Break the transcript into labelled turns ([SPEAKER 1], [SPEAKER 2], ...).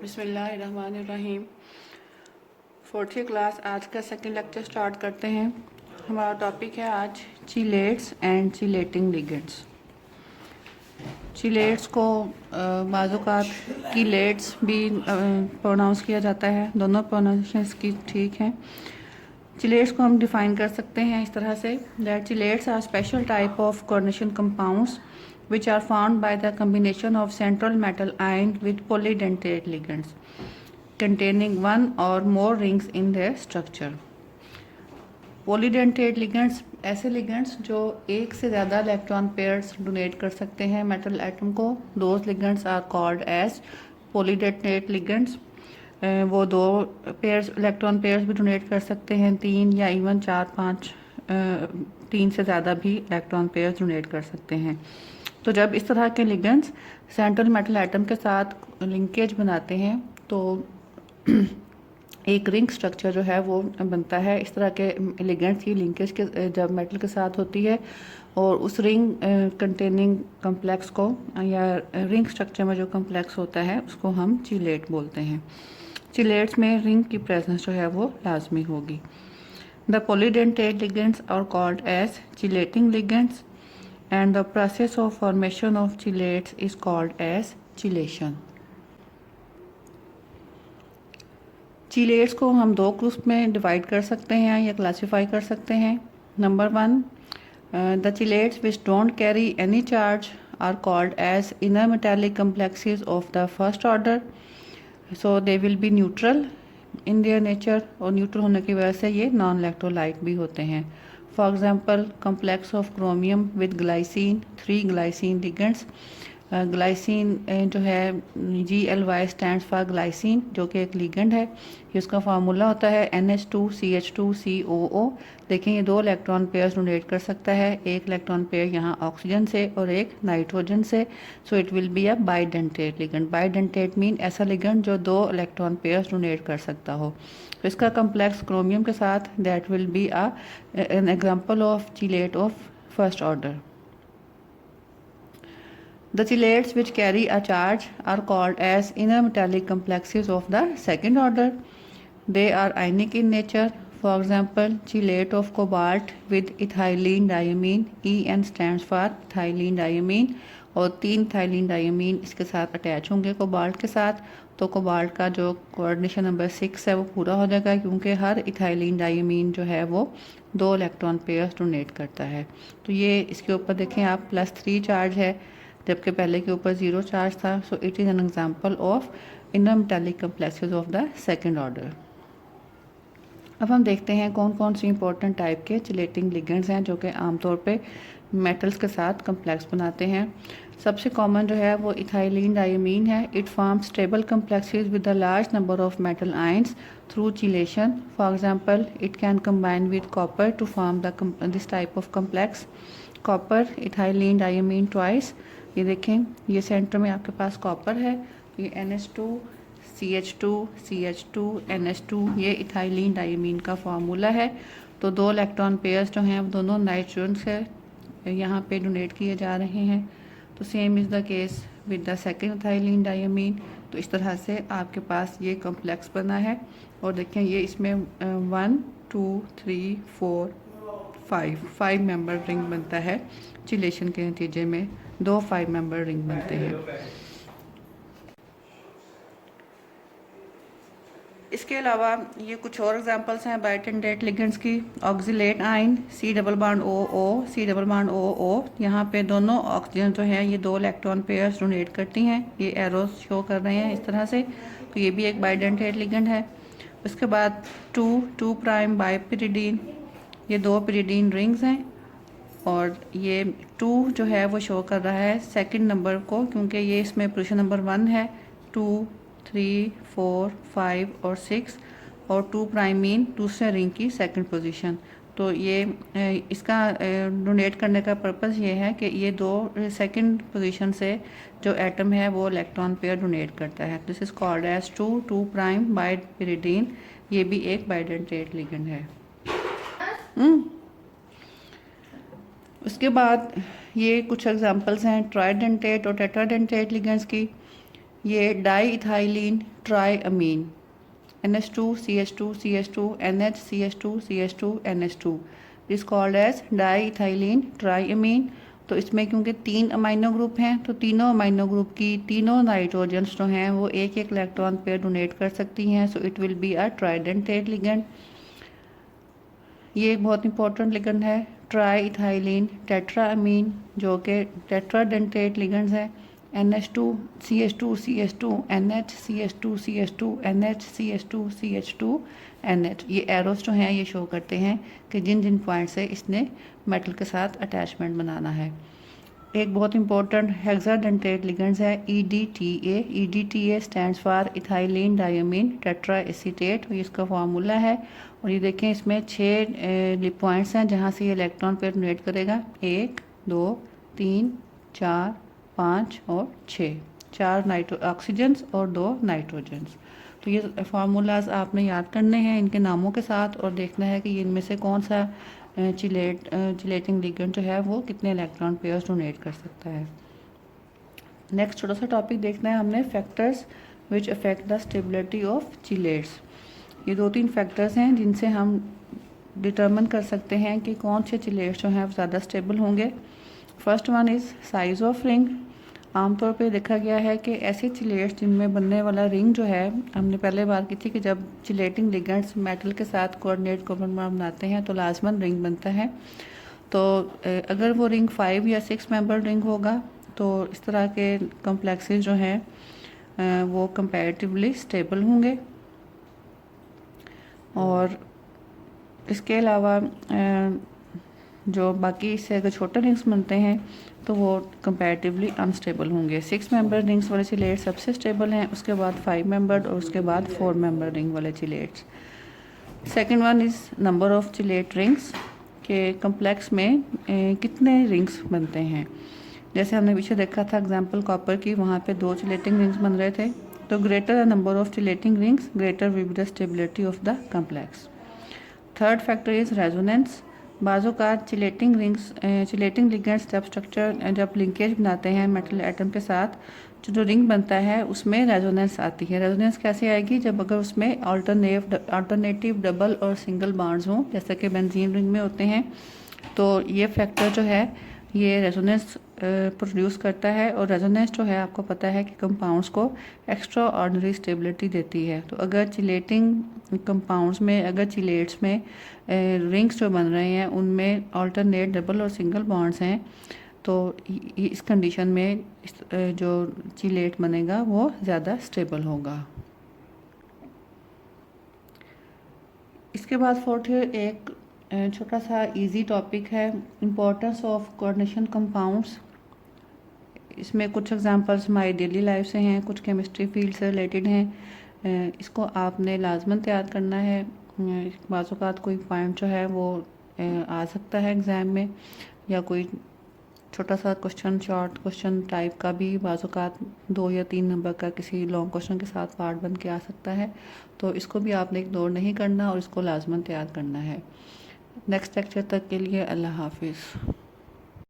[SPEAKER 1] बिस्मिल्लाहिर्रहमानिर्रहीम। 4th class आज का सेकंड लेक्चर स्टार्ट करते हैं। हमारा टॉपिक है आज chelates and chelating ligands. Chelates को बाज़-औक़ात किलेट्स भी प्रोनाउंस किया जाता है। दोनों प्रोनाउंसिएशन इसकी ठीक हैं। चिलेट्स को हम डिफ़ाइन कर सकते हैं इस तरह से that chelates are special type of coordination compounds which are formed by the combination of central metal ion with polydentate ligands containing one or more rings in their structure. Polydentate ligands ऐसे ligands जो एक से ज़्यादा electron pairs donate कर सकते हैं metal atom को। Those ligands are called as polydentate ligands. वो दो पेयर्स इलेक्ट्रॉन पेयर्स भी डोनेट कर सकते हैं, 3 या इवन 4-5 3 से ज़्यादा भी इलेक्ट्रॉन पेयर्स डोनेट कर सकते हैं। तो जब इस तरह के लिगेंड्स सेंट्रल मेटल एटम के साथ लिंकेज बनाते हैं तो एक रिंग स्ट्रक्चर जो है वो बनता है। इस तरह के लिगेंड्स की लिंकेज के जब मेटल के साथ होती है और उस रिंग कंटेनिंग कम्प्लेक्स को या रिंग स्ट्रक्चर में जो कम्प्लेक्स होता है उसको हम चिलेट बोलते हैं। चिलेट्स में रिंग की प्रेजेंस जो है वो लाजमी होगी। The polydentate ligands are called as chelating ligands and the process of formation of chelates is called as chelation. Chelates को हम दो ग्रुप में डिवाइड कर सकते हैं या क्लासिफाई कर सकते हैं। Number 1, the chelates which don't carry any charge are called as inner metallic complexes of the first order. So they will be neutral in their nature और न्यूट्रल होने की वजह से ये नॉन इलेक्ट्रोलाइट भी होते हैं। For example, complex of chromium with glycine, 3 glycine ligands. Glycine जो है GLY स्टैंड्स फॉर ग्लाइसिन, जो कि एक लिगेंड है। ये उसका फार्मूला होता है NH2CH2COO। देखें ये 2 इलेक्ट्रॉन पेयर्स डोनेट कर सकता है, एक इलेक्ट्रॉन पेयर यहाँ ऑक्सीजन से और एक नाइट्रोजन से। So it will be a bidentate ligand. Bidentate mean ऐसा लिगेंड जो 2 इलेक्ट्रॉन पेयर्स डोनेट कर सकता हो। तो इसका कम्प्लेक्स क्रोमियम के साथ that will be an example of chelate of first order. The chelates which carry a charge are called as inner metallic complexes of the second order. They are ionic in nature. For example, chelate of cobalt with ethylene diamine. En stands for ethylene diamine और 3 ethylene diamine इसके साथ attach होंगे cobalt के साथ। तो cobalt का जो coordination number 6 है वो पूरा हो जाएगा, क्योंकि हर इथाइलिन डायमीन जो है वो 2 इलेक्ट्रॉन पेयर्स डोनेट करता है। तो ये इसके ऊपर देखें आप +3 चार्ज है, जबकि पहले के ऊपर 0 चार्ज था। So it is an example of inner metallic complexes of the second order. अब हम देखते हैं कौन कौन सी इंपॉर्टेंट टाइप के चिलेटिंग लिगेंड्स हैं जो कि आमतौर पे मेटल्स के साथ कम्प्लेक्स बनाते हैं। सबसे कॉमन जो है वो इथाइलिन डायमीन है। It forms stable complexes with a large number of metal ions through chelation. For example, it can combine with copper two form this type of complex. Copper ethylene diamine twice. ये देखें, ये centre में आपके पास copper है, ये NH2 CH2 CH2 NH2 ये ethylene diamine का formula है। तो 2 इलेक्ट्रॉन पेयर्स जो हैं वो दोनों नाइट्रोजन से यहाँ पे डोनेट किए जा रहे हैं। तो same is the case with the second ethylene diamine. तो इस तरह से आपके पास ये कम्प्लेक्स बना है। और देखें ये इसमें 1 2 3 4 5 मेंबर रिंग बनता है। चिलेशन के नतीजे में 2 5 मेंबर रिंग बनते हैं। इसके अलावा ये कुछ और एग्जांपल्स हैं बाइडेंटेट लिगेंड्स की। Oxalate ion C double bond OO C double bond OO। यहाँ पे दोनों ऑक्सीजन जो है ये 2 इलेक्ट्रॉन पेयर्स डोनेट करती हैं। ये एरोस शो कर रहे हैं इस तरह से। तो ये भी एक बाइडेंटेट लिगेंड है। उसके बाद 2 प्राइम बाइपिरिडीन, ये 2 पिरिडीन रिंग्स हैं। और ये 2 जो है वो शो कर रहा है सेकंड नंबर को, क्योंकि ये इसमें पोजीशन नंबर 1 है। 2 3 4 5 और 6 और 2 प्राइम मीन दूसरे रिंग की सेकंड पोजीशन। तो ये इसका डोनेट करने का पर्पस ये है कि ये 2 सेकंड पोजीशन से जो एटम है वो इलेक्ट्रॉन पेयर डोनेट करता है। This is called as 2 prime bipyridine. ये भी एक बाइडेंटेट लिगेंड है। उसके बाद ये कुछ एग्जांपल्स हैं ट्राइडेंटेट और टेट्राडेंटेट लिगेंड्स की। ये diethylenetriamine NH2 CH2 CH2 NH CH2 CH2 NH2 is called as diethylenetriamine. तो इसमें क्योंकि 3 अमाइनो ग्रुप हैं तो तीनों अमाइनो ग्रुप की तीनों नाइट्रोजन्स जो हैं वो एक एक इलेक्ट्रॉन पेयर डोनेट कर सकती हैं। So it will be a tridentate ligand. ये एक बहुत इंपॉर्टेंट लिगेंड है ट्राई इथाइलिन टेट्रा अमीन जो कि टेट्राडेंटेट लिगेंड्स है। NH2 CH2 CH2 NH CH2 CH2 NH CH2 CH2 NH। ये एरोस जो हैं ये शो करते हैं कि जिन जिन पॉइंट से इसने मेटल के साथ अटैचमेंट बनाना है। एक बहुत इंपॉर्टेंट हेक्साडेंटेट लिगेंड्स है EDTA। EDTA stands for ethylene diamine tetra acetate. ये इसका फार्मूला है और ये देखें इसमें 6 पॉइंट्स हैं जहाँ से ये इलेक्ट्रॉन पेयर डोनेट करेगा। 1 2 3 4 5 और 6। 4 ऑक्सीजन्स और 2 नाइट्रोजन्स। तो ये फार्मूलाज आपने याद करने हैं इनके नामों के साथ और देखना है कि इनमें से कौन सा चिलेटिंग लिगेंड जो है वो कितने इलेक्ट्रॉन पेयर्स डोनेट कर सकता है। नेक्स्ट छोटा सा टॉपिक देखना है हमने factors which affect the stability of chelates. ये 2-3 फैक्टर्स हैं जिनसे हम डिटर्मिन कर सकते हैं कि कौन से चिलेट्स जो हैं वो ज़्यादा स्टेबल होंगे। First one is size of ring. आमतौर पे देखा गया है कि ऐसे चिलेट्स जिनमें बनने वाला रिंग जो है, हमने पहले बात की थी कि जब चिलेटिंग लिगेंड्स मेटल के साथ कोऑर्डिनेट कोवलेंट बॉन्ड बनाते हैं तो लाजमन रिंग बनता है। तो अगर वो रिंग 5 या 6 मेंबर रिंग होगा तो इस तरह के कॉम्प्लेक्सेस जो हैं वो कंपैरेटिवली स्टेबल होंगे। और इसके अलावा जो बाकी इससे अगर छोटे रिंग्स बनते हैं तो वो कंपैरेटिवली अनस्टेबल होंगे। 6 मेंबर रिंग्स वाले चिलेट्स सबसे स्टेबल हैं, उसके बाद 5 मेंबर और उसके बाद 4 मेंबर रिंग वाले chelates. Second one is number of chelate rings के कम्प्लेक्स में कितने रिंग्स बनते हैं। जैसे हमने पीछे देखा था एग्जांपल कॉपर की, वहाँ पे 2 चिलेटिंग रिंग्स बन रहे थे। तो greater the number of chelating rings greater will be the stability of the complex. Third factor is resonance. बाज़ोकात चिलेटिंग रिंग्स चिलेटिंग लिगेंड्स जब स्ट्रक्चर जब लिंकेज बनाते हैं मेटल एटम के साथ, जो रिंग बनता है उसमें रेजोनेंस आती है। रेजोनेंस कैसे आएगी? जब अगर उसमें अल्टरनेटिव डबल और सिंगल बॉन्ड्स हों जैसे कि बेंजीन रिंग में होते हैं, तो ये फैक्टर जो है ये रेजोनेंस प्रोड्यूस करता है। और रेजोनेंस जो है आपको पता है कि कंपाउंड्स को एक्स्ट्रा ऑर्डिनरी स्टेबिलिटी देती है। तो अगर चिलेटिंग कंपाउंड्स में अगर चिलेट्स में रिंग्स जो बन रहे हैं उनमें अल्टरनेट डबल और सिंगल बॉन्ड्स हैं तो इस कंडीशन में जो चिलेट बनेगा वो ज़्यादा स्टेबल होगा। इसके बाद फोर्थ एक छोटा सा इजी टॉपिक है इम्पोर्टेंस ऑफ कोऑर्डिनेशन कंपाउंड्स। इसमें कुछ एग्जांपल्स हमारी डेली लाइफ से हैं, कुछ केमिस्ट्री फील्ड से रिलेटेड हैं। इसको आपने लाजमन तैयार करना है। बाज़ कोई पॉइंट जो है वो आ सकता है एग्ज़ाम में, या कोई छोटा सा क्वेश्चन शॉर्ट क्वेश्चन टाइप का भी बाज़ 2 या 3 नंबर का किसी लॉन्ग क्वेश्चन के साथ पार्ट बन के आ सकता है। तो इसको भी आपने इग्नोर नहीं करना और इसको लाजमन तैयार करना है। नेक्स्ट लेक्चर तक के लिए अल्लाह हाफिज़।